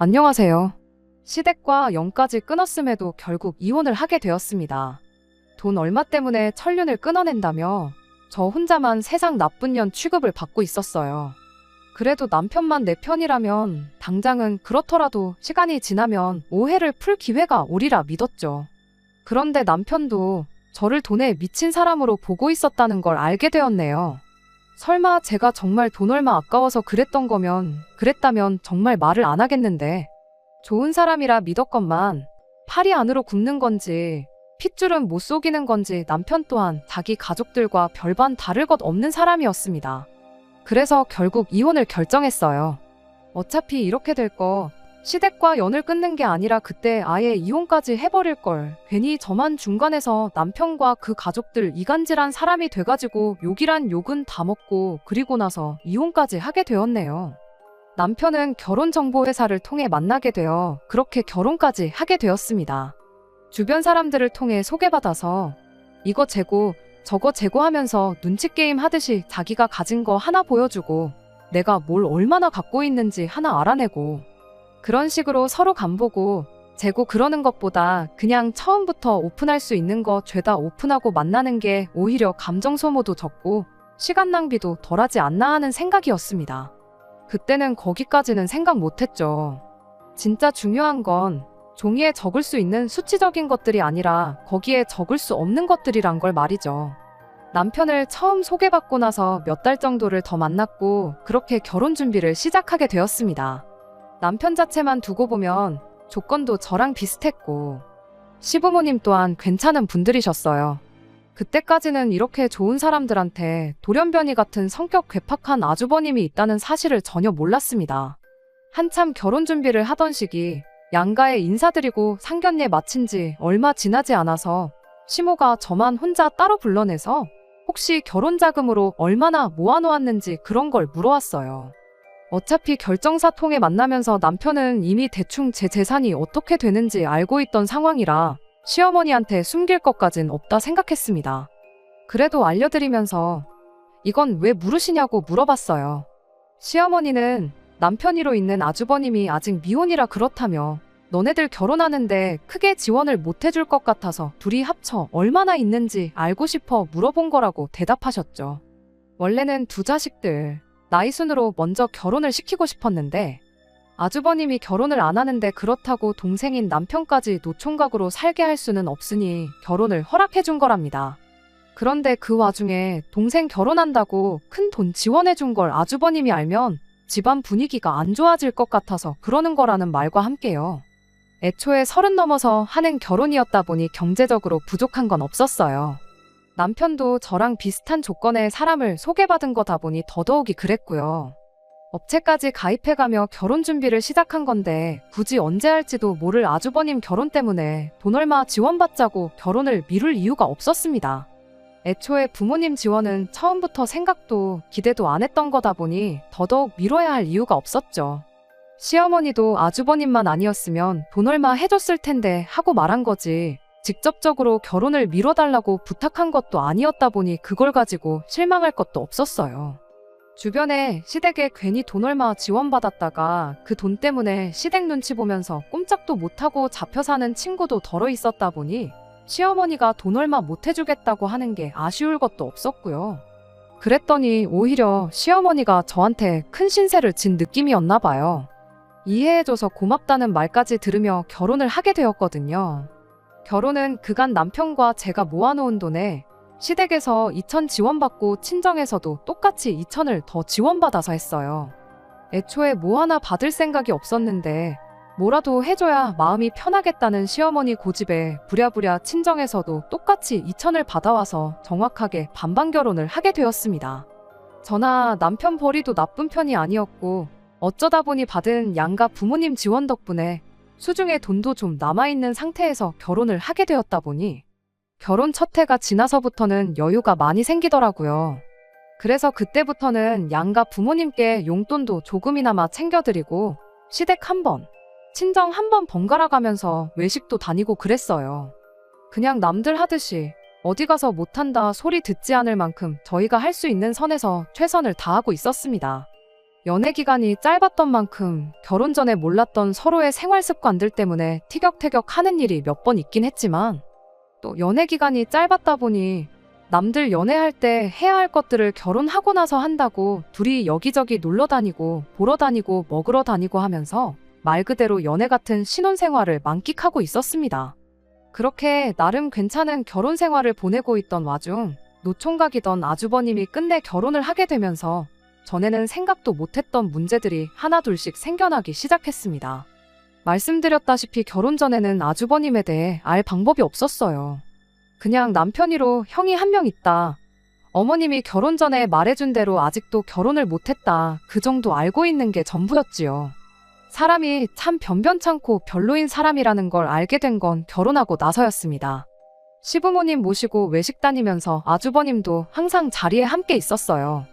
안녕하세요. 시댁과 연까지 끊었음에도 결국 이혼을 하게 되었습니다. 돈 얼마 때문에 천륜을 끊어낸다며 저 혼자만 세상 나쁜 년 취급을 받고 있었어요. 그래도 남편만 내 편이라면 당장은 그렇더라도 시간이 지나면 오해를 풀 기회가 오리라 믿었죠. 그런데 남편도 저를 돈에 미친 사람으로 보고 있었다는 걸 알게 되었네요. 설마 제가 정말 돈 얼마 아까워서 그랬다면 정말 말을 안 하겠는데 좋은 사람이라 믿었건만 팔이 안으로 굽는 건지 핏줄은 못 속이는 건지 남편 또한 자기 가족들과 별반 다를 것 없는 사람이었습니다. 그래서 결국 이혼을 결정했어요. 어차피 이렇게 될 거 시댁과 연을 끊는 게 아니라 그때 아예 이혼까지 해버릴 걸 괜히 저만 중간에서 남편과 그 가족들 이간질한 사람이 돼가지고 욕이란 욕은 다 먹고 그리고 나서 이혼까지 하게 되었네요. 남편은 결혼정보회사를 통해 만나게 되어 그렇게 결혼까지 하게 되었습니다. 주변 사람들을 통해 소개받아서 이거 재고 저거 재고 하면서 눈치게임 하듯이 자기가 가진 거 하나 보여주고 내가 뭘 얼마나 갖고 있는지 하나 알아내고 그런 식으로 서로 간보고 재고 그러는 것보다 그냥 처음부터 오픈할 수 있는 거 죄다 오픈하고 만나는 게 오히려 감정 소모도 적고 시간 낭비도 덜하지 않나 하는 생각이었습니다. 그때는 거기까지는 생각 못했죠. 진짜 중요한 건 종이에 적을 수 있는 수치적인 것들이 아니라 거기에 적을 수 없는 것들이란 걸 말이죠. 남편을 처음 소개받고 나서 몇 달 정도를 더 만났고 그렇게 결혼 준비를 시작하게 되었습니다. 남편 자체만 두고 보면 조건도 저랑 비슷했고 시부모님 또한 괜찮은 분들이셨어요. 그때까지는 이렇게 좋은 사람들한테 돌연변이 같은 성격 괴팍한 아주버님이 있다는 사실을 전혀 몰랐습니다. 한참 결혼 준비를 하던 시기 양가에 인사드리고 상견례 마친 지 얼마 지나지 않아서 시모가 저만 혼자 따로 불러내서 혹시 결혼 자금으로 얼마나 모아놓았는지 그런 걸 물어왔어요. 어차피 결정사 통해 만나면서 남편은 이미 대충 제 재산이 어떻게 되는지 알고 있던 상황이라 시어머니한테 숨길 것까진 없다 생각했습니다. 그래도 알려드리면서 이건 왜 물으시냐고 물어봤어요. 시어머니는 남편이로 있는 아주버님이 아직 미혼이라 그렇다며 너네들 결혼하는데 크게 지원을 못 해줄 것 같아서 둘이 합쳐 얼마나 있는지 알고 싶어 물어본 거라고 대답하셨죠. 원래는 두 자식들 나이 순으로 먼저 결혼을 시키고 싶었는데 아주버님이 결혼을 안 하는데 그렇다고 동생인 남편까지 노총각으로 살게 할 수는 없으니 결혼을 허락해 준 거랍니다. 그런데 그 와중에 동생 결혼한다고 큰 돈 지원해 준 걸 아주버님이 알면 집안 분위기가 안 좋아질 것 같아서 그러는 거라는 말과 함께요. 애초에 30 넘어서 하는 결혼이었다 보니 경제적으로 부족한 건 없었어요. 남편도 저랑 비슷한 조건의 사람을 소개받은 거다 보니 더더욱이 그랬고요. 업체까지 가입해가며 결혼 준비를 시작한 건데 굳이 언제 할지도 모를 아주버님 결혼 때문에 돈 얼마 지원받자고 결혼을 미룰 이유가 없었습니다. 애초에 부모님 지원은 처음부터 생각도 기대도 안 했던 거다 보니 더더욱 미뤄야 할 이유가 없었죠. 시어머니도 아주버님만 아니었으면 돈 얼마 해줬을 텐데 하고 말한 거지 직접적으로 결혼을 미뤄달라고 부탁한 것도 아니었다 보니 그걸 가지고 실망할 것도 없었어요. 주변에 시댁에 괜히 돈 얼마 지원받았다가 그 돈 때문에 시댁 눈치 보면서 꼼짝도 못하고 잡혀 사는 친구도 덜어 있었다 보니 시어머니가 돈 얼마 못 해주겠다고 하는 게 아쉬울 것도 없었고요. 그랬더니 오히려 시어머니가 저한테 큰 신세를 진 느낌이었나 봐요. 이해해줘서 고맙다는 말까지 들으며 결혼을 하게 되었거든요. 결혼은 그간 남편과 제가 모아놓은 돈에 시댁에서 2,000 지원받고 친정에서도 똑같이 2,000을 더 지원받아서 했어요. 애초에 뭐 하나 받을 생각이 없었는데 뭐라도 해줘야 마음이 편하겠다는 시어머니 고집에 부랴부랴 친정에서도 똑같이 2,000을 받아와서 정확하게 반반 결혼을 하게 되었습니다. 저나 남편 벌이도 나쁜 편이 아니었고 어쩌다 보니 받은 양가 부모님 지원 덕분에 수중에 돈도 좀 남아있는 상태에서 결혼을 하게 되었다 보니 결혼 첫 해가 지나서부터는 여유가 많이 생기더라고요. 그래서 그때부터는 양가 부모님께 용돈도 조금이나마 챙겨드리고 시댁 한 번, 친정 한 번 번갈아 가면서 외식도 다니고 그랬어요. 그냥 남들 하듯이 어디 가서 못한다 소리 듣지 않을 만큼 저희가 할 수 있는 선에서 최선을 다하고 있었습니다. 연애 기간이 짧았던 만큼 결혼 전에 몰랐던 서로의 생활 습관들 때문에 티격태격 하는 일이 몇 번 있긴 했지만, 또 연애 기간이 짧았다 보니 남들 연애할 때 해야 할 것들을 결혼하고 나서 한다고 둘이 여기저기 놀러 다니고 보러 다니고 먹으러 다니고 하면서 말 그대로 연애 같은 신혼생활을 만끽하고 있었습니다. 그렇게 나름 괜찮은 결혼 생활을 보내고 있던 와중 노총각이던 아주버님이 끝내 결혼을 하게 되면서 전에는 생각도 못했던 문제들이 하나둘씩 생겨나기 시작했습니다. 말씀드렸다시피 결혼 전에는 아주버님에 대해 알 방법이 없었어요. 그냥 남편이로 형이 한 명 있다. 어머님이 결혼 전에 말해준 대로 아직도 결혼을 못했다. 그 정도 알고 있는 게 전부였지요. 사람이 참 변변찮고 별로인 사람이라는 걸 알게 된 건 결혼하고 나서였습니다. 시부모님 모시고 외식 다니면서 아주버님도 항상 자리에 함께 있었어요.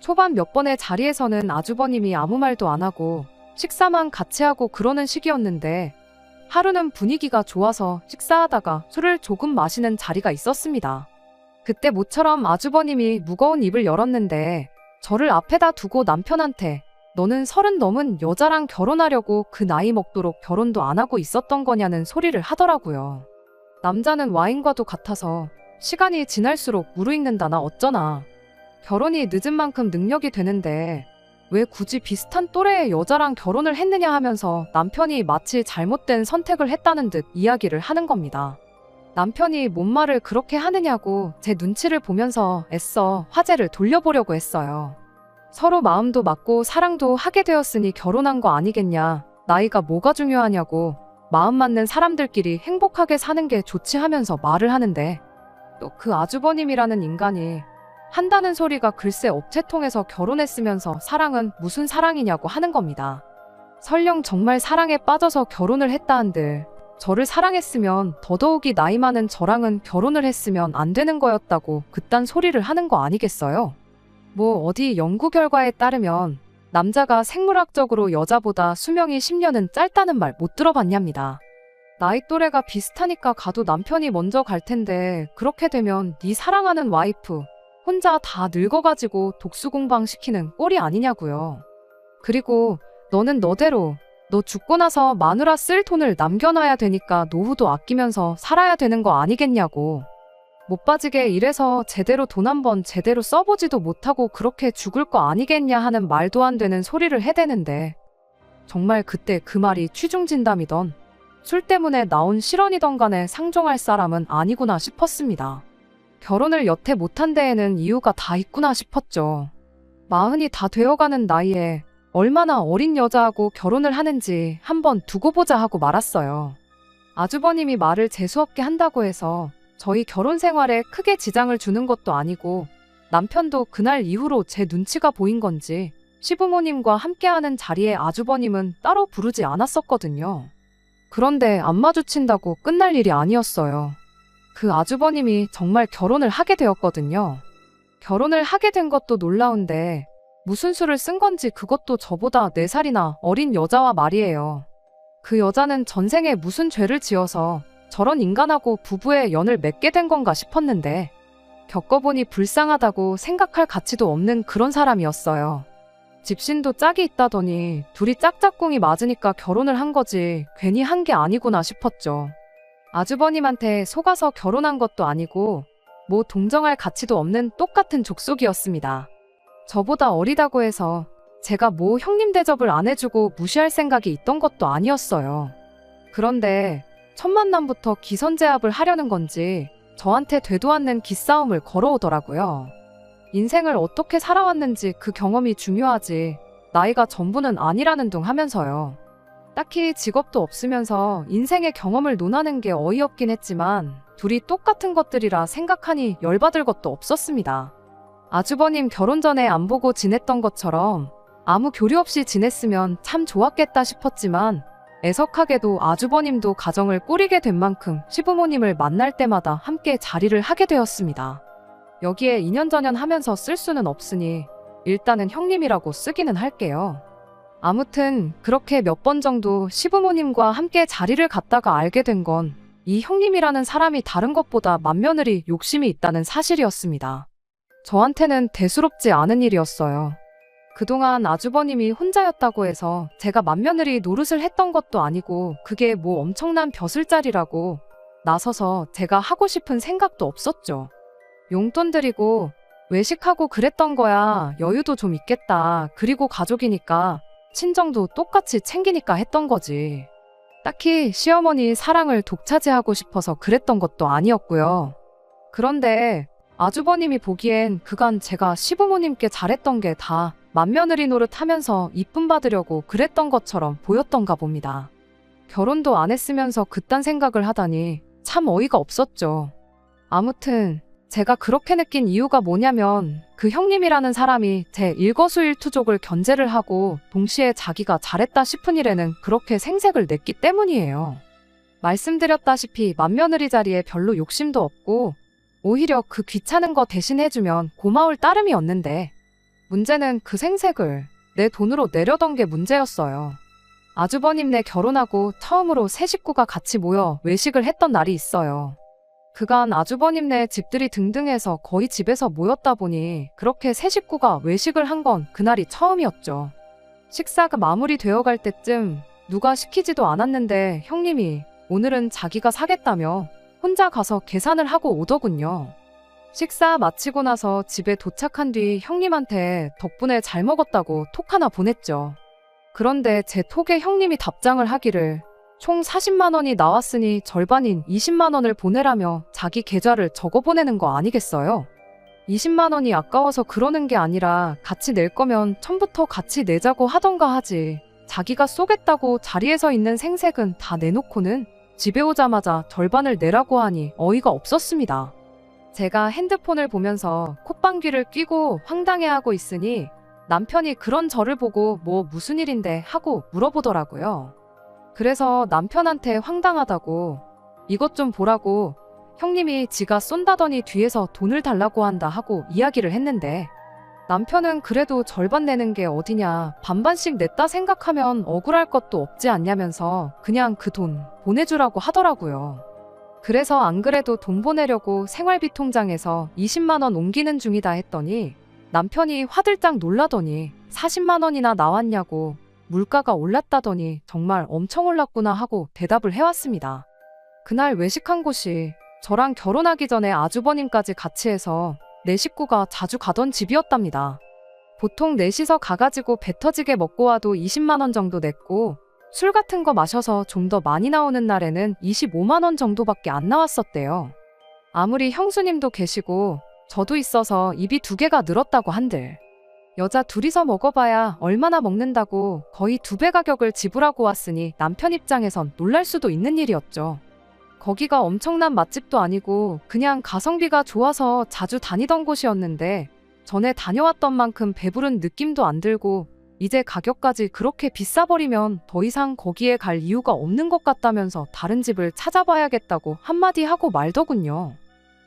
초반 몇 번의 자리에서는 아주버님이 아무 말도 안 하고 식사만 같이 하고 그러는 시기였는데, 하루는 분위기가 좋아서 식사하다가 술을 조금 마시는 자리가 있었습니다. 그때 모처럼 아주버님이 무거운 입을 열었는데 저를 앞에다 두고 남편한테 너는 30 넘은 여자랑 결혼하려고 그 나이 먹도록 결혼도 안 하고 있었던 거냐는 소리를 하더라고요. 남자는 와인과도 같아서 시간이 지날수록 무르익는다나 어쩌나. 결혼이 늦은 만큼 능력이 되는데 왜 굳이 비슷한 또래의 여자랑 결혼을 했느냐 하면서 남편이 마치 잘못된 선택을 했다는 듯 이야기를 하는 겁니다. 남편이 뭔 말을 그렇게 하느냐고 제 눈치를 보면서 애써 화제를 돌려보려고 했어요. 서로 마음도 맞고 사랑도 하게 되었으니 결혼한 거 아니겠냐. 나이가 뭐가 중요하냐고. 마음 맞는 사람들끼리 행복하게 사는 게 좋지 하면서 말을 하는데, 또 그 아주버님이라는 인간이 한다는 소리가 글쎄 업체 통해서 결혼했으면서 사랑은 무슨 사랑이냐고 하는 겁니다. 설령 정말 사랑에 빠져서 결혼을 했다 한들 저를 사랑했으면 더더욱이 나이 많은 저랑은 결혼을 했으면 안 되는 거였다고 그딴 소리를 하는 거 아니겠어요? 뭐 어디 연구 결과에 따르면 남자가 생물학적으로 여자보다 수명이 10년은 짧다는 말 못 들어봤냐입니다. 나이 또래가 비슷하니까 가도 남편이 먼저 갈 텐데 그렇게 되면 네 사랑하는 와이프 혼자 다 늙어가지고 독수공방 시키는 꼴이 아니냐고요. 그리고 너는 너대로 너 죽고 나서 마누라 쓸 돈을 남겨놔야 되니까 노후도 아끼면서 살아야 되는 거 아니겠냐고. 못 빠지게 일해서 제대로 돈 한 번 제대로 써보지도 못하고 그렇게 죽을 거 아니겠냐 하는 말도 안 되는 소리를 해대는데, 정말 그때 그 말이 취중진담이던 술 때문에 나온 실언이던 간에 상종할 사람은 아니구나 싶었습니다. 결혼을 여태 못한 데에는 이유가 다 있구나 싶었죠. 40이 다 되어가는 나이에 얼마나 어린 여자하고 결혼을 하는지 한번 두고 보자 하고 말았어요. 아주버님이 말을 재수없게 한다고 해서 저희 결혼 생활에 크게 지장을 주는 것도 아니고, 남편도 그날 이후로 제 눈치가 보인 건지 시부모님과 함께하는 자리에 아주버님은 따로 부르지 않았었거든요. 그런데 안 마주친다고 끝날 일이 아니었어요. 그 아주버님이 정말 결혼을 하게 되었거든요. 결혼을 하게 된 것도 놀라운데 무슨 수를 쓴 건지 그것도 저보다 4살이나 어린 여자와 말이에요. 그 여자는 전생에 무슨 죄를 지어서 저런 인간하고 부부의 연을 맺게 된 건가 싶었는데, 겪어보니 불쌍하다고 생각할 가치도 없는 그런 사람이었어요. 집신도 짝이 있다더니 둘이 짝짝꿍이 맞으니까 결혼을 한 거지 괜히 한 게 아니구나 싶었죠. 아주버님한테 속아서 결혼한 것도 아니고 뭐 동정할 가치도 없는 똑같은 족속이었습니다. 저보다 어리다고 해서 제가 뭐 형님 대접을 안 해주고 무시할 생각이 있던 것도 아니었어요. 그런데 첫 만남부터 기선제압을 하려는 건지 저한테 되도 않는 기싸움을 걸어오더라고요. 인생을 어떻게 살아왔는지 그 경험이 중요하지 나이가 전부는 아니라는 둥 하면서요. 딱히 직업도 없으면서 인생의 경험을 논하는 게 어이없긴 했지만 둘이 똑같은 것들이라 생각하니 열받을 것도 없었습니다. 아주버님 결혼 전에 안 보고 지냈던 것처럼 아무 교류 없이 지냈으면 참 좋았겠다 싶었지만, 애석하게도 아주버님도 가정을 꾸리게 된 만큼 시부모님을 만날 때마다 함께 자리를 하게 되었습니다. 여기에 인연전연 하면서 쓸 수는 없으니 일단은 형님이라고 쓰기는 할게요. 아무튼 그렇게 몇 번 정도 시부모님과 함께 자리를 갖다가 알게 된 건 이 형님이라는 사람이 다른 것보다 맏며느리 욕심이 있다는 사실이었습니다. 저한테는 대수롭지 않은 일이었어요. 그동안 아주버님이 혼자였다고 해서 제가 맏며느리 노릇을 했던 것도 아니고 그게 뭐 엄청난 벼슬자리라고 나서서 제가 하고 싶은 생각도 없었죠. 용돈 드리고 외식하고 그랬던 거야. 여유도 좀 있겠다. 그리고 가족이니까 친정도 똑같이 챙기니까 했던 거지. 딱히 시어머니 사랑을 독차지하고 싶어서 그랬던 것도 아니었고요. 그런데 아주버님이 보기엔 그간 제가 시부모님께 잘했던 게 다 맏며느리 노릇하면서 이쁨 받으려고 그랬던 것처럼 보였던가 봅니다. 결혼도 안 했으면서 그딴 생각을 하다니 참 어이가 없었죠. 아무튼 제가 그렇게 느낀 이유가 뭐냐면 그 형님이라는 사람이 제 일거수일투족을 견제를 하고 동시에 자기가 잘했다 싶은 일에는 그렇게 생색을 냈기 때문이에요. 말씀드렸다시피 맏며느리 자리에 별로 욕심도 없고 오히려 그 귀찮은 거 대신 해주면 고마울 따름이었는데 문제는 그 생색을 내 돈으로 내려던 게 문제였어요. 아주버님네 결혼하고 처음으로 세 식구가 같이 모여 외식을 했던 날이 있어요. 그간 아주버님네 집들이 등등해서 거의 집에서 모였다 보니 그렇게 세 식구가 외식을 한 건 그날이 처음이었죠. 식사가 마무리되어 갈 때쯤 누가 시키지도 않았는데 형님이 오늘은 자기가 사겠다며 혼자 가서 계산을 하고 오더군요. 식사 마치고 나서 집에 도착한 뒤 형님한테 덕분에 잘 먹었다고 톡 하나 보냈죠. 그런데 제 톡에 형님이 답장을 하기를 총 40만 원이 나왔으니 절반인 20만 원을 보내라며 자기 계좌를 적어 보내는 거 아니겠어요? 20만 원이 아까워서 그러는 게 아니라 같이 낼 거면 처음부터 같이 내자고 하던가 하지. 자기가 쏘겠다고 자리에서 있는 생색은 다 내놓고는 집에 오자마자 절반을 내라고 하니 어이가 없었습니다. 제가 핸드폰을 보면서 콧방귀를 뀌고 황당해하고 있으니 남편이 그런 저를 보고 뭐 무슨 일인데 하고 물어보더라고요. 그래서 남편한테 황당하다고 이것 좀 보라고 형님이 지가 쏜다더니 뒤에서 돈을 달라고 한다 하고 이야기를 했는데 남편은 그래도 절반 내는 게 어디냐 반반씩 냈다 생각하면 억울할 것도 없지 않냐면서 그냥 그 돈 보내주라고 하더라고요. 그래서 안 그래도 돈 보내려고 생활비 통장에서 20만 원 옮기는 중이다 했더니 남편이 화들짝 놀라더니 40만 원이나 나왔냐고 물가가 올랐다더니 정말 엄청 올랐구나 하고 대답을 해왔습니다. 그날 외식한 곳이 저랑 결혼하기 전에 아주버님까지 같이 해서 네 식구가 자주 가던 집이었답니다. 보통 넷이서 가가지고 배 터지게 먹고 와도 20만 원 정도 냈고 술 같은 거 마셔서 좀 더 많이 나오는 날에는 25만 원 정도밖에 안 나왔었대요. 아무리 형수님도 계시고 저도 있어서 입이 두 개가 늘었다고 한들 여자 둘이서 먹어봐야 얼마나 먹는다고 거의 2배 가격을 지불하고 왔으니 남편 입장에선 놀랄 수도 있는 일이었죠. 거기가 엄청난 맛집도 아니고 그냥 가성비가 좋아서 자주 다니던 곳이었는데 전에 다녀왔던 만큼 배부른 느낌도 안 들고 이제 가격까지 그렇게 비싸버리면 더 이상 거기에 갈 이유가 없는 것 같다면서 다른 집을 찾아봐야겠다고 한마디 하고 말더군요.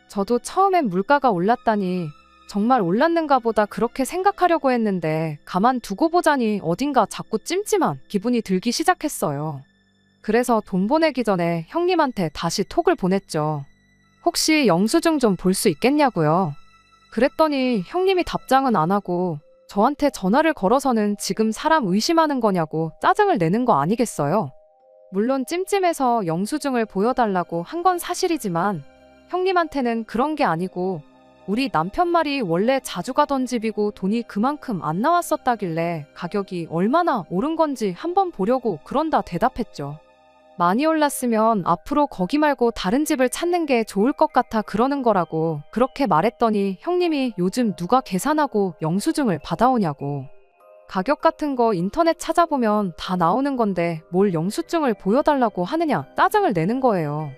저도 처음엔 물가가 올랐다니 정말 올랐는가 보다 그렇게 생각하려고 했는데 가만 두고 보자니 어딘가 자꾸 찜찜한 기분이 들기 시작했어요. 그래서 돈 보내기 전에 형님한테 다시 톡을 보냈죠. 혹시 영수증 좀 볼 수 있겠냐고요. 그랬더니 형님이 답장은 안 하고 저한테 전화를 걸어서는 지금 사람 의심하는 거냐고 짜증을 내는 거 아니겠어요? 물론 찜찜해서 영수증을 보여달라고 한 건 사실이지만 형님한테는 그런 게 아니고 우리 남편 말이 원래 자주 가던 집이고 돈이 그만큼 안 나왔었다길래 가격이 얼마나 오른 건지 한번 보려고 그런다 대답했죠. 많이 올랐으면 앞으로 거기 말고 다른 집을 찾는 게 좋을 것 같아 그러는 거라고 그렇게 말했더니 형님이 요즘 누가 계산하고 영수증을 받아오냐고. 가격 같은 거 인터넷 찾아보면 다 나오는 건데 뭘 영수증을 보여달라고 하느냐 짜증을 내는 거예요.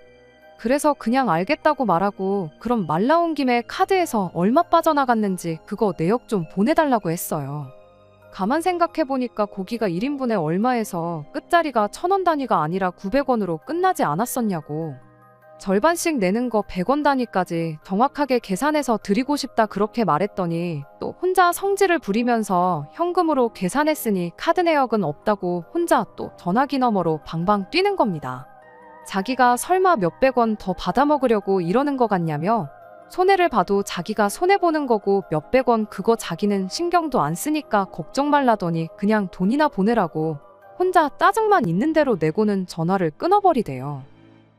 그래서 그냥 알겠다고 말하고 그럼 말 나온 김에 카드에서 얼마 빠져나갔는지 그거 내역 좀 보내달라고 했어요. 가만 생각해보니까 고기가 1인분에 얼마에서 끝자리가 1,000원 단위가 아니라 900원으로 끝나지 않았었냐고. 절반씩 내는 거 100원 단위까지 정확하게 계산해서 드리고 싶다 그렇게 말했더니 또 혼자 성질을 부리면서 현금으로 계산했으니 카드 내역은 없다고 혼자 또 전화기 너머로 방방 뛰는 겁니다. 자기가 설마 몇백 원 더 받아먹으려고 이러는 것 같냐며 손해를 봐도 자기가 손해보는 거고 몇백 원 그거 자기는 신경도 안 쓰니까 걱정 말라더니 그냥 돈이나 보내라고 혼자 짜증만 있는 대로 내고는 전화를 끊어버리대요.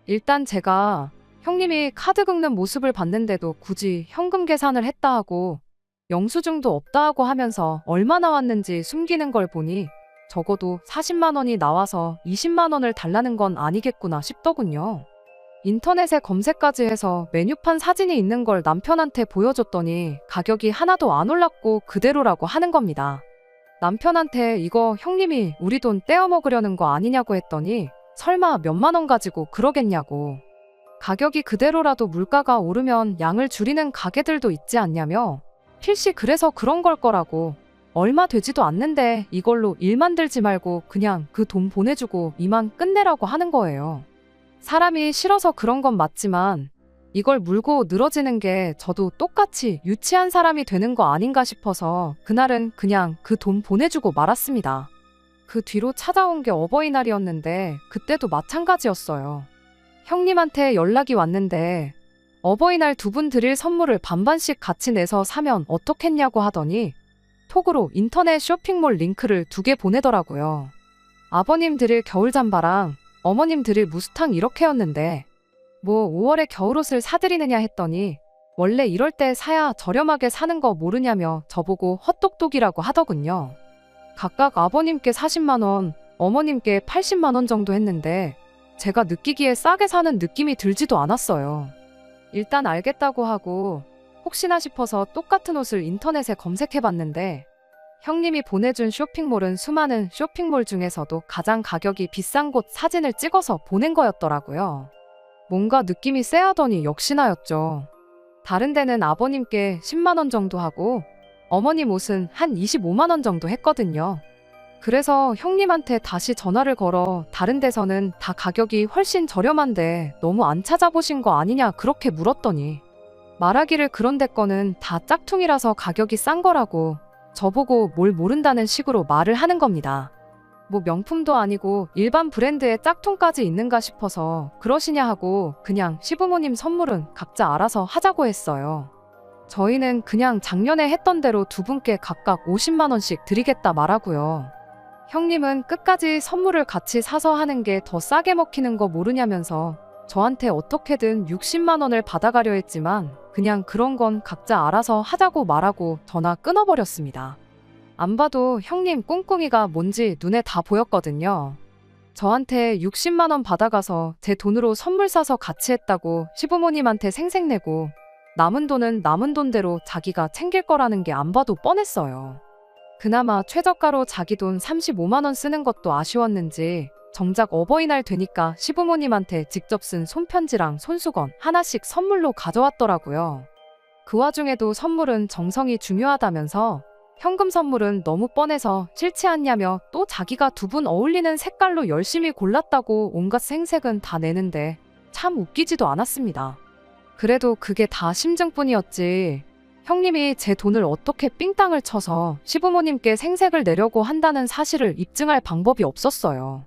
일단 제가 형님이 카드 긁는 모습을 봤는데도 굳이 현금 계산을 했다 하고 영수증도 없다 하고 하면서 얼마 나왔는지 숨기는 걸 보니 적어도 40만 원이 나와서 20만 원을 달라는 건 아니겠구나 싶더군요. 인터넷에 검색까지 해서 메뉴판 사진이 있는 걸 남편한테 보여줬더니 가격이 하나도 안 올랐고 그대로라고 하는 겁니다. 남편한테 이거 형님이 우리 돈 떼어 먹으려는 거 아니냐고 했더니 설마 몇만 원 가지고 그러겠냐고. 가격이 그대로라도 물가가 오르면 양을 줄이는 가게들도 있지 않냐며 필시 그래서 그런 걸 거라고 얼마 되지도 않는데 이걸로 일 만들지 말고 그냥 그 돈 보내주고 이만 끝내라고 하는 거예요. 사람이 싫어서 그런 건 맞지만 이걸 물고 늘어지는 게 저도 똑같이 유치한 사람이 되는 거 아닌가 싶어서 그날은 그냥 그 돈 보내주고 말았습니다. 그 뒤로 찾아온 게 어버이날이었는데 그때도 마찬가지였어요. 형님한테 연락이 왔는데 어버이날 두 분 드릴 선물을 반반씩 같이 내서 사면 어떻겠냐고 하더니 톡으로 인터넷 쇼핑몰 링크를 2개 보내더라고요. 아버님 드릴 겨울 잠바랑 어머님 드릴 무스탕 이렇게였는데 뭐 5월에 겨울옷을 사드리느냐 했더니 원래 이럴 때 사야 저렴하게 사는 거 모르냐며 저보고 헛똑똑이라고 하더군요. 각각 아버님께 40만 원, 어머님께 80만 원 정도 했는데 제가 느끼기에 싸게 사는 느낌이 들지도 않았어요. 일단 알겠다고 하고 혹시나 싶어서 똑같은 옷을 인터넷에 검색해봤는데 형님이 보내준 쇼핑몰은 수많은 쇼핑몰 중에서도 가장 가격이 비싼 곳 사진을 찍어서 보낸 거였더라고요. 뭔가 느낌이 쎄하더니 역시나였죠. 다른 데는 아버님께 10만 원 정도 하고 어머님 옷은 한 25만 원 정도 했거든요. 그래서 형님한테 다시 전화를 걸어 다른 데서는 다 가격이 훨씬 저렴한데 너무 안 찾아보신 거 아니냐 그렇게 물었더니 말하기를 그런 데 거는 다 짝퉁이라서 가격이 싼 거라고 저보고 뭘 모른다는 식으로 말을 하는 겁니다. 뭐 명품도 아니고 일반 브랜드의 짝퉁까지 있는가 싶어서 그러시냐 하고 그냥 시부모님 선물은 각자 알아서 하자고 했어요. 저희는 그냥 작년에 했던 대로 두 분께 각각 50만 원씩 드리겠다 말하고요. 형님은 끝까지 선물을 같이 사서 하는 게 더 싸게 먹히는 거 모르냐면서 저한테 어떻게든 60만 원을 받아가려 했지만 그냥 그런 건 각자 알아서 하자고 말하고 전화 끊어버렸습니다. 안 봐도 형님 꿍꿍이가 뭔지 눈에 다 보였거든요. 저한테 60만 원 받아가서 제 돈으로 선물 사서 같이 했다고 시부모님한테 생색내고 남은 돈은 남은 돈대로 자기가 챙길 거라는 게 안 봐도 뻔했어요. 그나마 최저가로 자기 돈 35만 원 쓰는 것도 아쉬웠는지 정작 어버이날 되니까 시부모님한테 직접 쓴 손편지랑 손수건 하나씩 선물로 가져왔더라고요. 그 와중에도 선물은 정성이 중요하다면서 현금 선물은 너무 뻔해서 싫지 않냐며 또 자기가 두 분 어울리는 색깔로 열심히 골랐다고 온갖 생색은 다 내는데 참 웃기지도 않았습니다. 그래도 그게 다 심증뿐이었지 형님이 제 돈을 어떻게 삥땅을 쳐서 시부모님께 생색을 내려고 한다는 사실을 입증할 방법이 없었어요.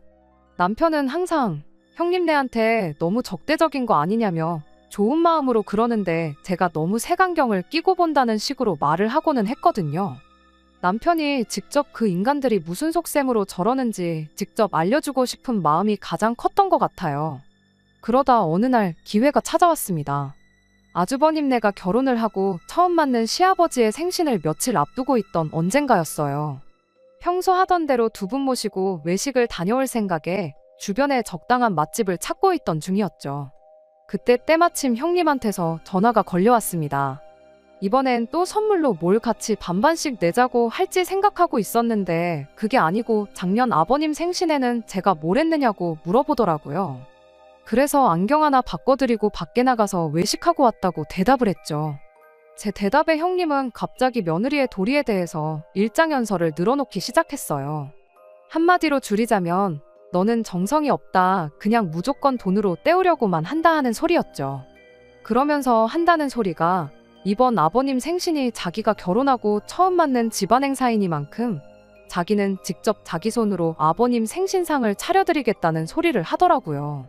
남편은 항상 형님네한테 너무 적대적인 거 아니냐며 좋은 마음으로 그러는데 제가 너무 색안경을 끼고 본다는 식으로 말을 하고는 했거든요. 남편이 직접 그 인간들이 무슨 속셈으로 저러는지 직접 알려주고 싶은 마음이 가장 컸던 것 같아요. 그러다 어느 날 기회가 찾아왔습니다. 아주버님네가 결혼을 하고 처음 맞는 시아버지의 생신을 며칠 앞두고 있던 언젠가였어요. 평소 하던 대로 두 분 모시고 외식을 다녀올 생각에 주변에 적당한 맛집을 찾고 있던 중이었죠. 그때 때마침 형님한테서 전화가 걸려왔습니다. 이번엔 또 선물로 뭘 같이 반반씩 내자고 할지 생각하고 있었는데 그게 아니고 작년 아버님 생신에는 제가 뭘 했느냐고 물어보더라고요. 그래서 안경 하나 바꿔드리고 밖에 나가서 외식하고 왔다고 대답을 했죠. 제 대답에 형님은 갑자기 며느리의 도리에 대해서 일장연설을 늘어놓기 시작했어요. 한마디로 줄이자면 너는 정성이 없다. 그냥 무조건 돈으로 때우려고만 한다 하는 소리였죠. 그러면서 한다는 소리가 이번 아버님 생신이 자기가 결혼하고 처음 맞는 집안 행사이니만큼 자기는 직접 자기 손으로 아버님 생신상을 차려드리겠다는 소리를 하더라고요.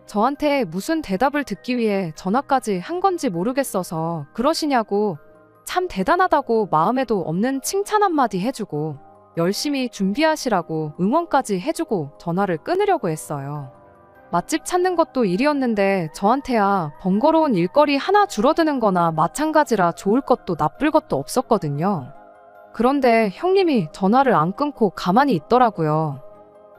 저한테 무슨 대답을 듣기 위해 전화까지 한 건지 모르겠어서 그러시냐고 참 대단하다고 마음에도 없는 칭찬 한마디 해주고 열심히 준비하시라고 응원까지 해주고 전화를 끊으려고 했어요. 맛집 찾는 것도 일이었는데 저한테야 번거로운 일거리 하나 줄어드는 거나 마찬가지라 좋을 것도 나쁠 것도 없었거든요. 그런데 형님이 전화를 안 끊고 가만히 있더라고요.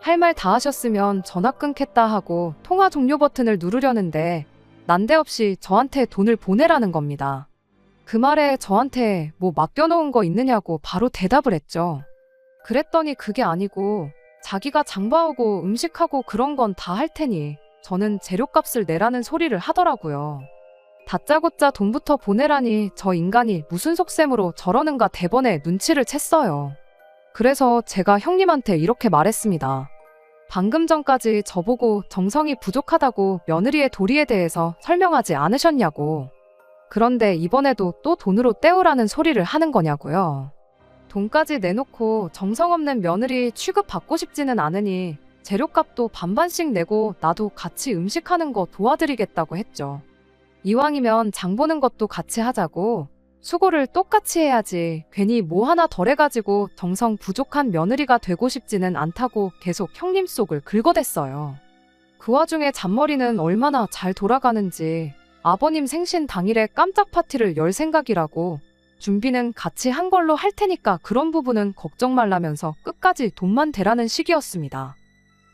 할 말 다 하셨으면 전화 끊겠다 하고 통화 종료 버튼을 누르려는데 난데없이 저한테 돈을 보내라는 겁니다. 그 말에 저한테 뭐 맡겨놓은 거 있느냐고 바로 대답을 했죠. 그랬더니 그게 아니고 자기가 장봐오고 음식하고 그런 건 다 할 테니 저는 재료값을 내라는 소리를 하더라고요. 다짜고짜 돈부터 보내라니 저 인간이 무슨 속셈으로 저러는가 대번에 눈치를 챘어요. 그래서 제가 형님한테 이렇게 말했습니다. 방금 전까지 저보고 정성이 부족하다고 며느리의 도리에 대해서 설명하지 않으셨냐고. 그런데 이번에도 또 돈으로 때우라는 소리를 하는 거냐고요. 돈까지 내놓고 정성 없는 며느리 취급받고 싶지는 않으니 재료값도 반반씩 내고 나도 같이 음식하는 거 도와드리겠다고 했죠. 이왕이면 장 보는 것도 같이 하자고 수고를 똑같이 해야지 괜히 뭐 하나 덜해가지고 정성 부족한 며느리가 되고 싶지는 않다고 계속 형님 속을 긁어댔어요. 그 와중에 잔머리는 얼마나 잘 돌아가는지 아버님 생신 당일에 깜짝 파티를 열 생각이라고 준비는 같이 한 걸로 할 테니까 그런 부분은 걱정 말라면서 끝까지 돈만 대라는 식이었습니다.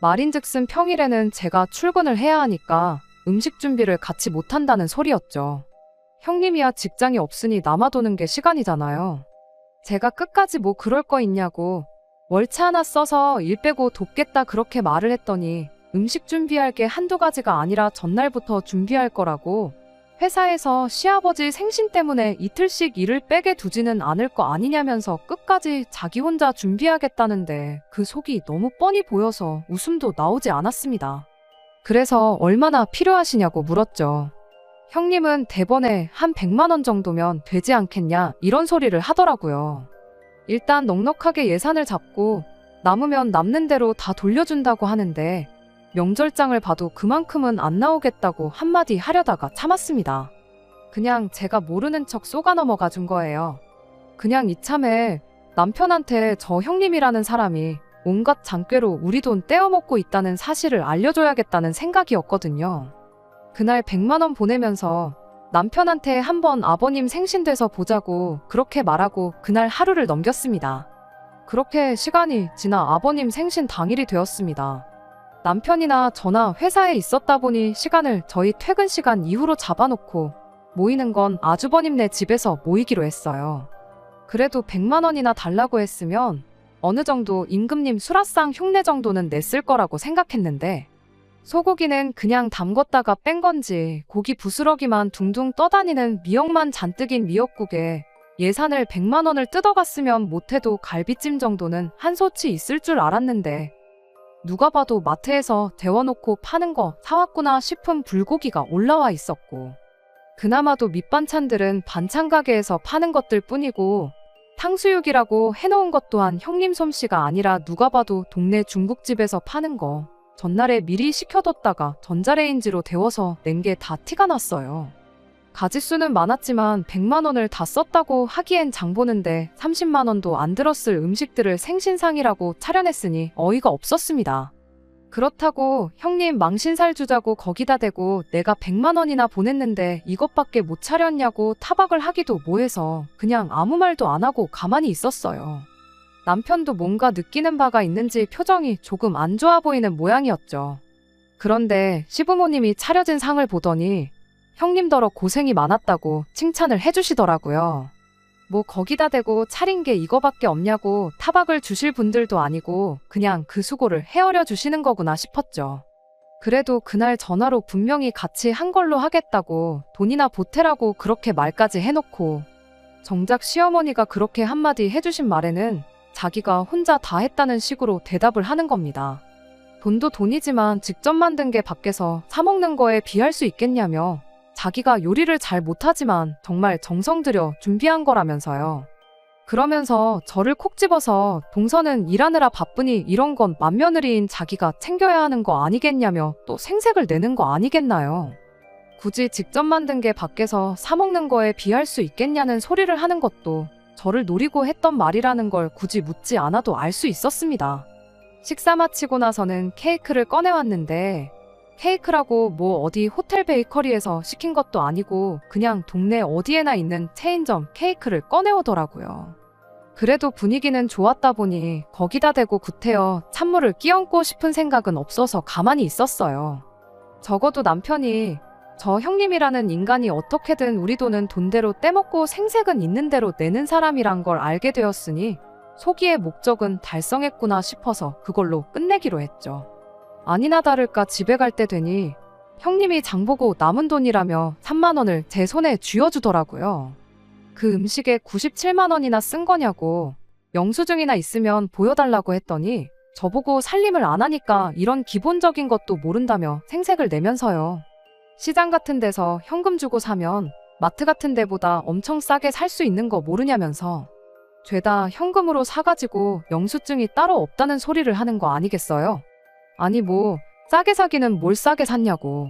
말인즉슨 평일에는 제가 출근을 해야 하니까 음식 준비를 같이 못한다는 소리였죠. 형님이야 직장이 없으니 남아도는 게 시간이잖아요. 제가 끝까지 뭐 그럴 거 있냐고 월차 하나 써서 일 빼고 돕겠다 그렇게 말을 했더니 음식 준비할 게 한두 가지가 아니라 전날부터 준비할 거라고 회사에서 시아버지 생신 때문에 이틀씩 일을 빼게 두지는 않을 거 아니냐면서 끝까지 자기 혼자 준비하겠다는데 그 속이 너무 뻔히 보여서 웃음도 나오지 않았습니다. 그래서 얼마나 필요하시냐고 물었죠. 형님은 대번에 한 100만 원 정도면 되지 않겠냐 이런 소리를 하더라고요. 일단 넉넉하게 예산을 잡고 남으면 남는 대로 다 돌려준다고 하는데 명절장을 봐도 그만큼은 안 나오겠다고 한마디 하려다가 참았습니다. 그냥 제가 모르는 척 쏘가 넘어가 준 거예요. 그냥 이참에 남편한테 저 형님이라는 사람이 온갖 장꾀로 우리 돈 떼어먹고 있다는 사실을 알려줘야겠다는 생각이었거든요. 그날 100만 원 보내면서 남편한테 한번 아버님 생신 돼서 보자고 그렇게 말하고 그날 하루를 넘겼습니다. 그렇게 시간이 지나 아버님 생신 당일이 되었습니다. 남편이나 저나 회사에 있었다 보니 시간을 저희 퇴근 시간 이후로 잡아놓고 모이는 건 아주버님네 집에서 모이기로 했어요. 그래도 100만 원이나 달라고 했으면 어느 정도 임금님 수라상 흉내 정도는 냈을 거라고 생각했는데 소고기는 그냥 담궜다가 뺀 건지 고기 부스러기만 둥둥 떠다니는 미역만 잔뜩인 미역국에 예산을 100만 원을 뜯어갔으면 못해도 갈비찜 정도는 한 소치 있을 줄 알았는데 누가 봐도 마트에서 데워놓고 파는 거 사왔구나 싶은 불고기가 올라와 있었고 그나마도 밑반찬들은 반찬 가게에서 파는 것들 뿐이고 탕수육이라고 해놓은 것 또한 형님 솜씨가 아니라 누가 봐도 동네 중국집에서 파는 거 전날에 미리 식혀뒀다가 전자레인지로 데워서 낸 게 다 티가 났어요. 가짓수는 많았지만 100만 원을 다 썼다고 하기엔 장 보는데 30만 원도 안 들었을 음식들을 생신상이라고 차려냈으니 어이가 없었습니다. 그렇다고 형님 망신살 주자고 거기다 대고 내가 100만 원이나 보냈는데 이것밖에 못 차렸냐고 타박을 하기도 뭐해서 그냥 아무 말도 안 하고 가만히 있었어요. 남편도 뭔가 느끼는 바가 있는지 표정이 조금 안 좋아 보이는 모양이었죠. 그런데 시부모님이 차려진 상을 보더니 형님더러 고생이 많았다고 칭찬을 해주시더라고요. 뭐 거기다 대고 차린 게 이거밖에 없냐고 타박을 주실 분들도 아니고 그냥 그 수고를 헤아려 주시는 거구나 싶었죠. 그래도 그날 전화로 분명히 같이 한 걸로 하겠다고 돈이나 보태라고 그렇게 말까지 해놓고 정작 시어머니가 그렇게 한마디 해주신 말에는 자기가 혼자 다 했다는 식으로 대답을 하는 겁니다. 돈도 돈이지만 직접 만든 게 밖에서 사 먹는 거에 비할 수 있겠냐며 자기가 요리를 잘 못하지만 정말 정성 들여 준비한 거라면서요. 그러면서 저를 콕 집어서 동서는 일하느라 바쁘니 이런 건 맏며느리인 자기가 챙겨야 하는 거 아니겠냐며 또 생색을 내는 거 아니겠나요? 굳이 직접 만든 게 밖에서 사 먹는 거에 비할 수 있겠냐는 소리를 하는 것도 저를 노리고 했던 말이라는 걸 굳이 묻지 않아도 알 수 있었습니다. 식사 마치고 나서는 케이크를 꺼내왔는데 케이크라고 뭐 어디 호텔 베이커리에서 시킨 것도 아니고 그냥 동네 어디에나 있는 체인점 케이크를 꺼내오더라고요. 그래도 분위기는 좋았다 보니 거기다 대고 구태여 찬물을 끼얹고 싶은 생각은 없어서 가만히 있었어요. 적어도 남편이 저 형님이라는 인간이 어떻게든 우리 돈은 돈대로 떼먹고 생색은 있는 대로 내는 사람이란 걸 알게 되었으니 소기의 목적은 달성했구나 싶어서 그걸로 끝내기로 했죠. 아니나 다를까 집에 갈 때 되니 형님이 장보고 남은 돈이라며 3만 원을 제 손에 쥐어주더라고요. 그 음식에 97만 원이나 쓴 거냐고 영수증이나 있으면 보여달라고 했더니 저보고 살림을 안 하니까 이런 기본적인 것도 모른다며 생색을 내면서요. 시장 같은 데서 현금 주고 사면 마트 같은 데보다 엄청 싸게 살 수 있는 거 모르냐면서 죄다 현금으로 사가지고 영수증이 따로 없다는 소리를 하는 거 아니겠어요? 아니 뭐 싸게 사기는 뭘 싸게 샀냐고.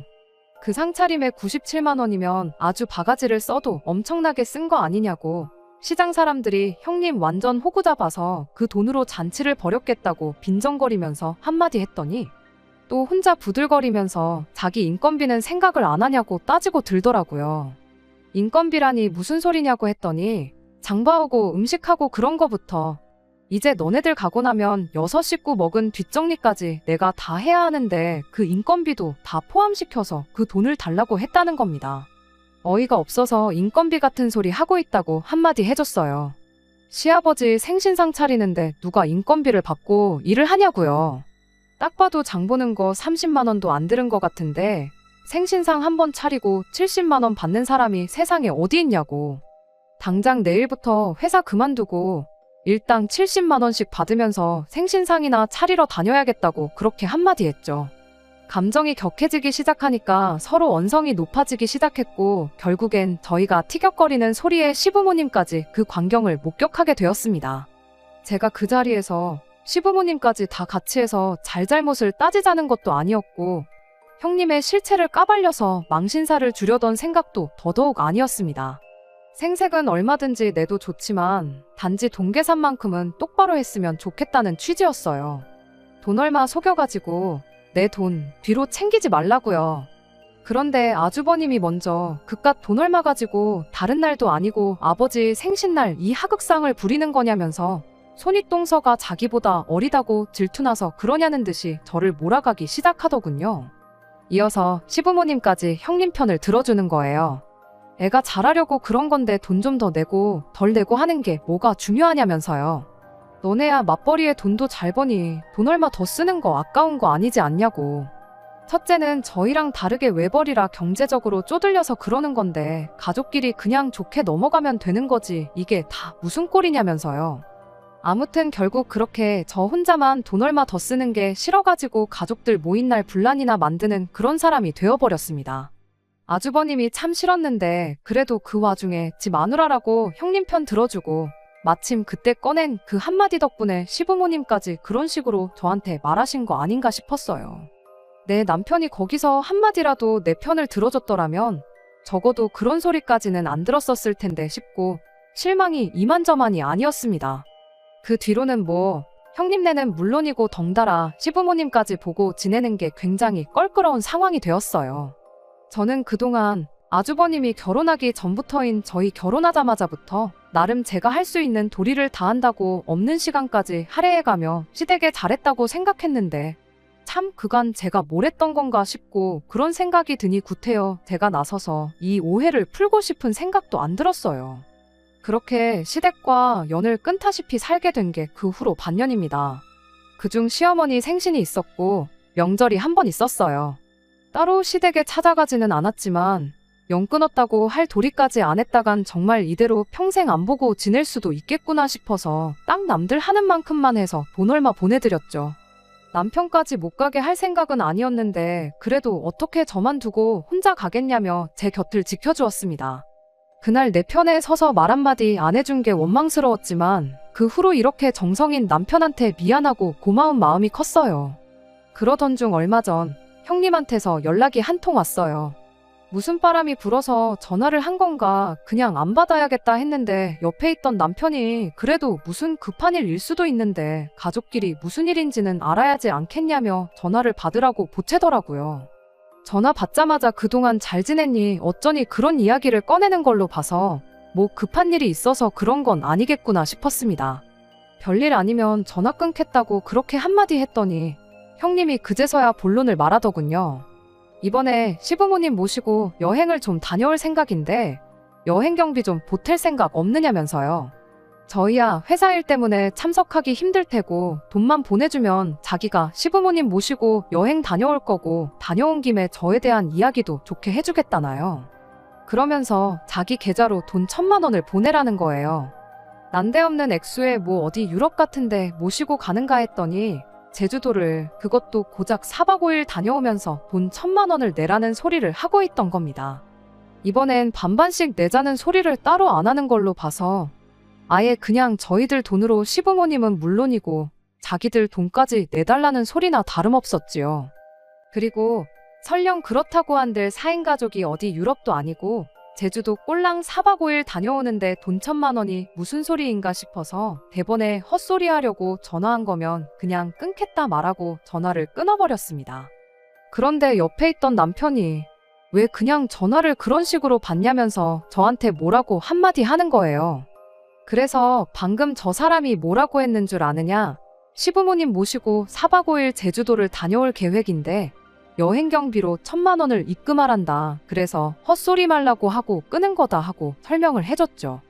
그 상차림에 97만 원이면 아주 바가지를 써도 엄청나게 쓴 거 아니냐고. 시장 사람들이 형님 완전 호구 잡아서 그 돈으로 잔치를 벌였겠다고 빈정거리면서 한마디 했더니 또 혼자 부들거리면서 자기 인건비는 생각을 안 하냐고 따지고 들더라고요. 인건비라니 무슨 소리냐고 했더니 장봐오고 음식하고 그런 거부터 이제 너네들 가고 나면 6식구 먹은 뒷정리까지 내가 다 해야 하는데 그 인건비도 다 포함시켜서 그 돈을 달라고 했다는 겁니다. 어이가 없어서 인건비 같은 소리 하고 있다고 한마디 해줬어요. 시아버지 생신상 차리는데 누가 인건비를 받고 일을 하냐고요. 딱 봐도 장 보는 거 30만 원도 안 들은 것 같은데 생신상 한 번 차리고 70만 원 받는 사람이 세상에 어디 있냐고. 당장 내일부터 회사 그만두고 일당 70만 원씩 받으면서 생신상이나 차리러 다녀야겠다고 그렇게 한마디 했죠. 감정이 격해지기 시작하니까 서로 언성이 높아지기 시작했고 결국엔 저희가 티격거리는 소리에 시부모님까지 그 광경을 목격하게 되었습니다. 제가 그 자리에서 시부모님까지 다 같이 해서 잘잘못을 따지자는 것도 아니었고 형님의 실체를 까발려서 망신사를 주려던 생각도 더더욱 아니었습니다. 생색은 얼마든지 내도 좋지만 단지 돈 계산만큼은 똑바로 했으면 좋겠다는 취지였어요. 돈 얼마 속여가지고 내 돈 뒤로 챙기지 말라고요. 그런데 아주버님이 먼저 그깟 돈 얼마 가지고 다른 날도 아니고 아버지 생신날 이 하극상을 부리는 거냐면서 손윗동서가 자기보다 어리다고 질투나서 그러냐는 듯이 저를 몰아가기 시작하더군요. 이어서 시부모님까지 형님 편을 들어주는 거예요. 애가 잘하려고 그런 건데 돈 좀 더 내고 덜 내고 하는 게 뭐가 중요하냐면서요. 너네야 맞벌이에 돈도 잘 버니 돈 얼마 더 쓰는 거 아까운 거 아니지 않냐고. 첫째는 저희랑 다르게 외벌이라 경제적으로 쪼들려서 그러는 건데 가족끼리 그냥 좋게 넘어가면 되는 거지 이게 다 무슨 꼴이냐면서요. 아무튼 결국 그렇게 저 혼자만 돈 얼마 더 쓰는 게 싫어가지고 가족들 모인 날 분란이나 만드는 그런 사람이 되어버렸습니다. 아주버님이 참 싫었는데 그래도 그 와중에 지 마누라라고 형님 편 들어주고 마침 그때 꺼낸 그 한마디 덕분에 시부모님까지 그런 식으로 저한테 말하신 거 아닌가 싶었어요. 내 남편이 거기서 한마디라도 내 편을 들어줬더라면 적어도 그런 소리까지는 안 들었었을 텐데 싶고 실망이 이만저만이 아니었습니다. 그 뒤로는 뭐 형님네는 물론이고 덩달아 시부모님까지 보고 지내는 게 굉장히 껄끄러운 상황이 되었어요. 저는 그동안 아주버님이 결혼하기 전부터인 저희 결혼하자마자부터 나름 제가 할 수 있는 도리를 다한다고 없는 시간까지 할애해가며 시댁에 잘했다고 생각했는데 참 그간 제가 뭘 했던 건가 싶고 그런 생각이 드니 구태여 제가 나서서 이 오해를 풀고 싶은 생각도 안 들었어요. 그렇게 시댁과 연을 끊다시피 살게 된 게 그 후로 반년입니다. 그중 시어머니 생신이 있었고 명절이 한 번 있었어요. 따로 시댁에 찾아가지는 않았지만 연 끊었다고 할 도리까지 안 했다간 정말 이대로 평생 안 보고 지낼 수도 있겠구나 싶어서 딱 남들 하는 만큼만 해서 돈 얼마 보내드렸죠. 남편까지 못 가게 할 생각은 아니었는데 그래도 어떻게 저만 두고 혼자 가겠냐며 제 곁을 지켜주었습니다. 그날 내 편에 서서 말 한마디 안 해준 게 원망스러웠지만 그 후로 이렇게 정성인 남편한테 미안하고 고마운 마음이 컸어요. 그러던 중 얼마 전 형님한테서 연락이 한 통 왔어요. 무슨 바람이 불어서 전화를 한 건가 그냥 안 받아야겠다 했는데 옆에 있던 남편이 그래도 무슨 급한 일일 수도 있는데 가족끼리 무슨 일인지는 알아야지 않겠냐며 전화를 받으라고 보채더라고요. 전화 받자마자 그동안 잘 지냈니? 어쩌니 그런 이야기를 꺼내는 걸로 봐서 뭐 급한 일이 있어서 그런 건 아니겠구나 싶었습니다. 별일 아니면 전화 끊겠다고 그렇게 한마디 했더니 형님이 그제서야 본론을 말하더군요. 이번에 시부모님 모시고 여행을 좀 다녀올 생각인데 여행 경비 좀 보탤 생각 없느냐면서요. 저희야 회사 일 때문에 참석하기 힘들 테고 돈만 보내주면 자기가 시부모님 모시고 여행 다녀올 거고 다녀온 김에 저에 대한 이야기도 좋게 해주겠다나요. 그러면서 자기 계좌로 돈 1,000만 원을 보내라는 거예요. 난데없는 액수에 뭐 어디 유럽 같은데 모시고 가는가 했더니 제주도를 그것도 고작 4박 5일 다녀오면서 돈 1,000만 원을 내라는 소리를 하고 있던 겁니다. 이번엔 반반씩 내자는 소리를 따로 안 하는 걸로 봐서 아예 그냥 저희들 돈으로 시부모님은 물론이고 자기들 돈까지 내달라는 소리나 다름없었지요. 그리고 설령 그렇다고 한들 4인 가족이 어디 유럽도 아니고 제주도 꼴랑 4박 5일 다녀오는데 돈 1,000만 원이 무슨 소리인가 싶어서 대번에 헛소리 하려고 전화한 거면 그냥 끊겠다 말하고 전화를 끊어버렸습니다. 그런데 옆에 있던 남편이 왜 그냥 전화를 그런 식으로 받냐면서 저한테 뭐라고 한마디 하는 거예요. 그래서 방금 저 사람이 뭐라고 했는 줄 아느냐? 시부모님 모시고 4박 5일 제주도를 다녀올 계획인데 여행 경비로 1,000만 원을 입금하란다. 그래서 헛소리 말라고 하고 끄는 거다 하고 설명을 해줬죠.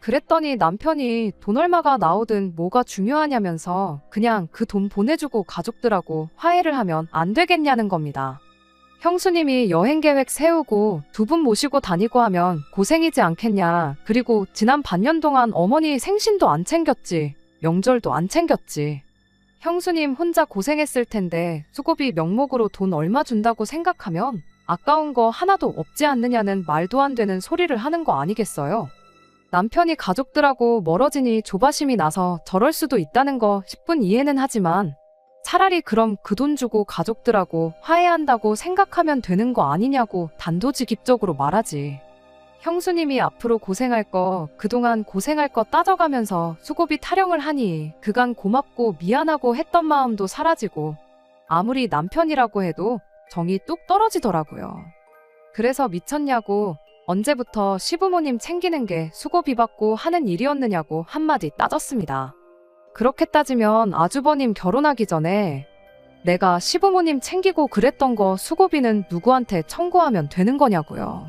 그랬더니 남편이 돈 얼마가 나오든 뭐가 중요하냐면서 그냥 그 돈 보내주고 가족들하고 화해를 하면 안 되겠냐는 겁니다. 형수님이 여행 계획 세우고 2분 모시고 다니고 하면 고생이지 않겠냐. 그리고 지난 반년 동안 어머니 생신도 안 챙겼지. 명절도 안 챙겼지. 형수님 혼자 고생했을 텐데 수고비 명목으로 돈 얼마 준다고 생각하면 아까운 거 하나도 없지 않느냐는 말도 안 되는 소리를 하는 거 아니겠어요? 남편이 가족들하고 멀어지니 조바심이 나서 저럴 수도 있다는 거 10분 이해는 하지만 차라리 그럼 그 돈 주고 가족들하고 화해한다고 생각하면 되는 거 아니냐고 단도직입적으로 말하지. 형수님이 앞으로 고생할 거, 그동안 고생할 거 따져가면서 수고비 타령을 하니 그간 고맙고 미안하고 했던 마음도 사라지고 아무리 남편이라고 해도 정이 뚝 떨어지더라고요. 그래서 미쳤냐고 언제부터 시부모님 챙기는 게 수고비 받고 하는 일이었느냐고 한마디 따졌습니다. 그렇게 따지면 아주버님 결혼하기 전에 내가 시부모님 챙기고 그랬던 거 수고비는 누구한테 청구하면 되는 거냐고요.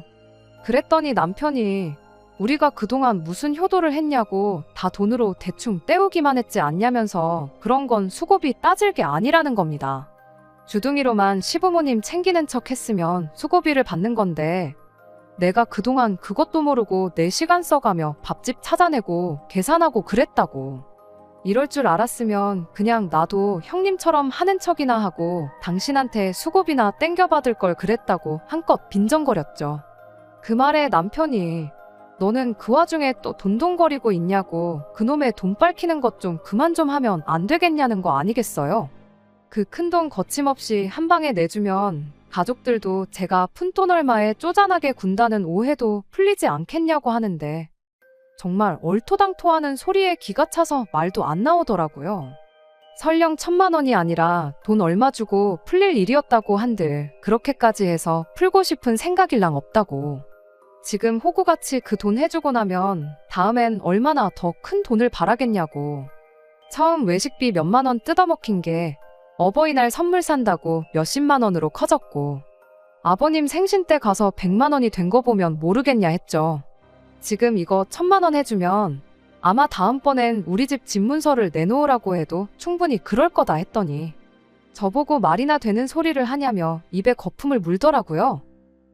그랬더니 남편이 우리가 그동안 무슨 효도를 했냐고 다 돈으로 대충 때우기만 했지 않냐면서 그런 건 수고비 따질 게 아니라는 겁니다. 주둥이로만 시부모님 챙기는 척 했으면 수고비를 받는 건데 내가 그동안 그것도 모르고 내 시간 써가며 밥집 찾아내고 계산하고 그랬다고. 이럴 줄 알았으면 그냥 나도 형님처럼 하는 척이나 하고 당신한테 수고비나 땡겨받을 걸 그랬다고 한껏 빈정거렸죠. 그 말에 남편이 너는 그 와중에 또 돈돈거리고 있냐고 그놈의 돈 빨키는 것 좀 그만 좀 하면 안 되겠냐는 거 아니겠어요? 그 큰 돈 거침없이 한 방에 내주면 가족들도 제가 푼돈 얼마에 쪼잔하게 군다는 오해도 풀리지 않겠냐고 하는데 정말 얼토당토하는 소리에 기가 차서 말도 안 나오더라고요. 설령 1,000만 원이 아니라 돈 얼마 주고 풀릴 일이었다고 한들 그렇게까지 해서 풀고 싶은 생각일랑 없다고. 지금 호구같이 그 돈 해주고 나면 다음엔 얼마나 더 큰 돈을 바라겠냐고. 처음 외식비 몇만 원 뜯어먹힌 게 어버이날 선물 산다고 몇십만 원으로 커졌고 아버님 생신 때 가서 100만 원이 된 거 보면 모르겠냐 했죠. 지금 이거 1,000만 원 해주면 아마 다음번엔 우리 집 집문서를 내놓으라고 해도 충분히 그럴 거다 했더니 저보고 말이나 되는 소리를 하냐며 입에 거품을 물더라고요.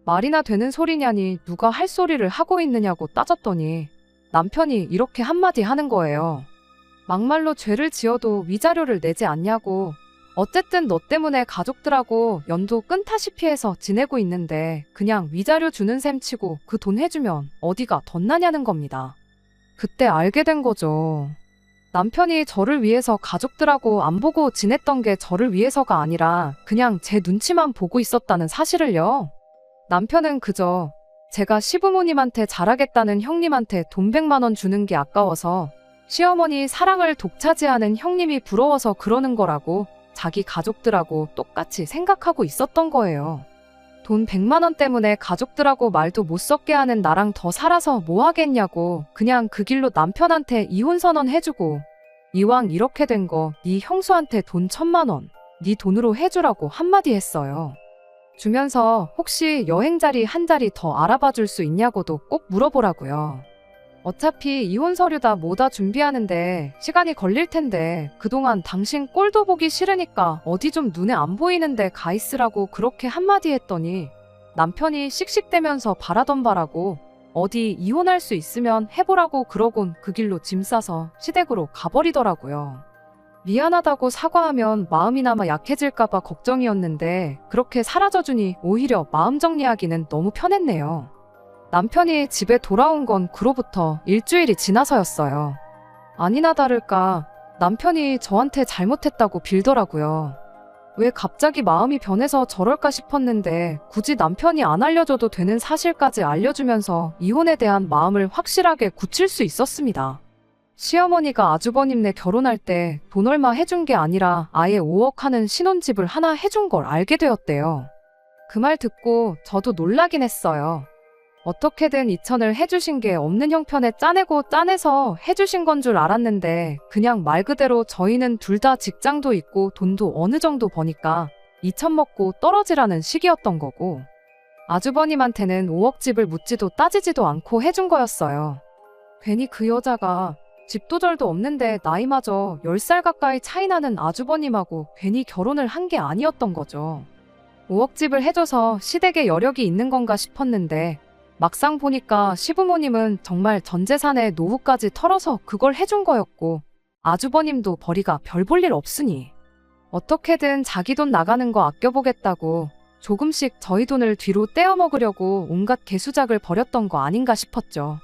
말이나 되는 소리냐니 누가 할 소리를 하고 있느냐고 따졌더니 남편이 이렇게 한마디 하는 거예요. 막말로 죄를 지어도 위자료를 내지 않냐고 어쨌든 너 때문에 가족들하고 연도 끈타시피 해서 지내고 있는데 그냥 위자료 주는 셈 치고 그 돈 해주면 어디가 덧나냐는 겁니다. 그때 알게 된 거죠. 남편이 저를 위해서 가족들하고 안 보고 지냈던 게 저를 위해서가 아니라 그냥 제 눈치만 보고 있었다는 사실을요. 남편은 그저 제가 시부모님한테 잘하겠다는 형님한테 돈 100만 원 주는 게 아까워서 시어머니 사랑을 독차지하는 형님이 부러워서 그러는 거라고 자기 가족들하고 똑같이 생각하고 있었던 거예요. 돈 100만 원 때문에 가족들하고 말도 못 섞게 하는 나랑 더 살아서 뭐 하겠냐고 그냥 그 길로 남편한테 이혼 선언 해주고 이왕 이렇게 된 거 네 형수한테 돈 1000만 원 네 돈으로 해주라고 한마디 했어요. 주면서 혹시 여행 자리 한 자리 더 알아봐 줄 수 있냐고도 꼭 물어보라고요. 어차피 이혼 서류 다 뭐다 준비하는데 시간이 걸릴 텐데 그동안 당신 꼴도 보기 싫으니까 어디 좀 눈에 안 보이는데 가 있으라고 그렇게 한마디 했더니 남편이 씩씩대면서 바라던 바라고 어디 이혼할 수 있으면 해보라고 그러곤 그 길로 짐 싸서 시댁으로 가버리더라고요. 미안하다고 사과하면 마음이나마 약해질까봐 걱정이었는데 그렇게 사라져주니 오히려 마음 정리하기는 너무 편했네요. 남편이 집에 돌아온 건 그로부터 일주일이 지나서였어요. 아니나 다를까 남편이 저한테 잘못했다고 빌더라고요. 왜 갑자기 마음이 변해서 저럴까 싶었는데 굳이 남편이 안 알려줘도 되는 사실까지 알려주면서 이혼에 대한 마음을 확실하게 굳힐 수 있었습니다. 시어머니가 아주버님네 결혼할 때 돈 얼마 해준 게 아니라 아예 5억 하는 신혼집을 하나 해준 걸 알게 되었대요. 그 말 듣고 저도 놀라긴 했어요. 어떻게든 2천을 해주신 게 없는 형편에 짜내고 짜내서 해주신 건 줄 알았는데 그냥 말 그대로 저희는 둘 다 직장도 있고 돈도 어느 정도 버니까 2천 먹고 떨어지라는 식이었던 거고 아주버님한테는 5억 집을 묻지도 따지지도 않고 해준 거였어요. 괜히 그 여자가 집도 절도 없는데 나이마저 10살 가까이 차이 나는 아주버님하고 괜히 결혼을 한 게 아니었던 거죠. 5억 집을 해줘서 시댁에 여력이 있는 건가 싶었는데 막상 보니까 시부모님은 정말 전 재산에 노후까지 털어서 그걸 해준 거였고 아주버님도 벌이가 별 볼 일 없으니 어떻게든 자기 돈 나가는 거 아껴보겠다고 조금씩 저희 돈을 뒤로 떼어 먹으려고 온갖 개수작을 벌였던 거 아닌가 싶었죠.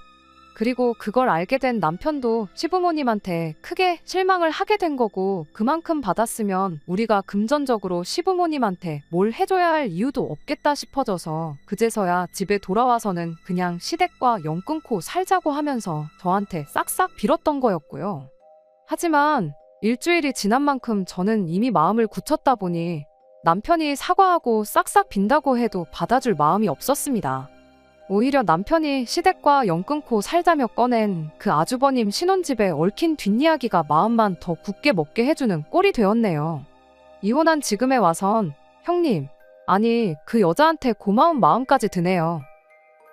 그리고 그걸 알게 된 남편도 시부모님한테 크게 실망을 하게 된 거고 그만큼 받았으면 우리가 금전적으로 시부모님한테 뭘 해줘야 할 이유도 없겠다 싶어져서 그제서야 집에 돌아와서는 그냥 시댁과 연 끊고 살자고 하면서 저한테 싹싹 빌었던 거였고요. 하지만 일주일이 지난 만큼 저는 이미 마음을 굳혔다 보니 남편이 사과하고 싹싹 빈다고 해도 받아줄 마음이 없었습니다. 오히려 남편이 시댁과 연 끊고 살자며 꺼낸 그 아주버님 신혼집에 얽힌 뒷이야기가 마음만 더 굳게 먹게 해주는 꼴이 되었네요. 이혼한 지금에 와선 형님, 아니 그 여자한테 고마운 마음까지 드네요.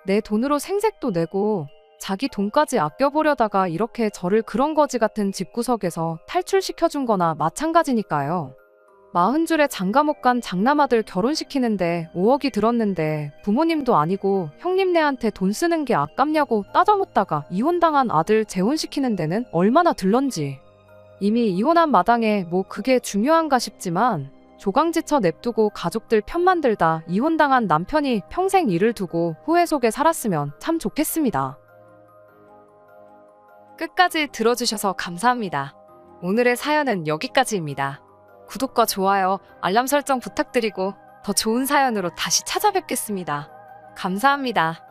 내 돈으로 생색도 내고 자기 돈까지 아껴보려다가 이렇게 저를 그런 거지 같은 집구석에서 탈출시켜준 거나 마찬가지니까요. 40줄에 장가 못 간 장남아들 결혼시키는데 5억이 들었는데 부모님도 아니고 형님네한테 돈 쓰는 게 아깝냐고 따져묻다가 이혼당한 아들 재혼시키는 데는 얼마나 들런지. 이미 이혼한 마당에 뭐 그게 중요한가 싶지만 조강지쳐 냅두고 가족들 편만 들다 이혼당한 남편이 평생 일을 두고 후회 속에 살았으면 참 좋겠습니다. 끝까지 들어주셔서 감사합니다. 오늘의 사연은 여기까지입니다. 구독과 좋아요, 알람 설정 부탁드리고 더 좋은 사연으로 다시 찾아뵙겠습니다. 감사합니다.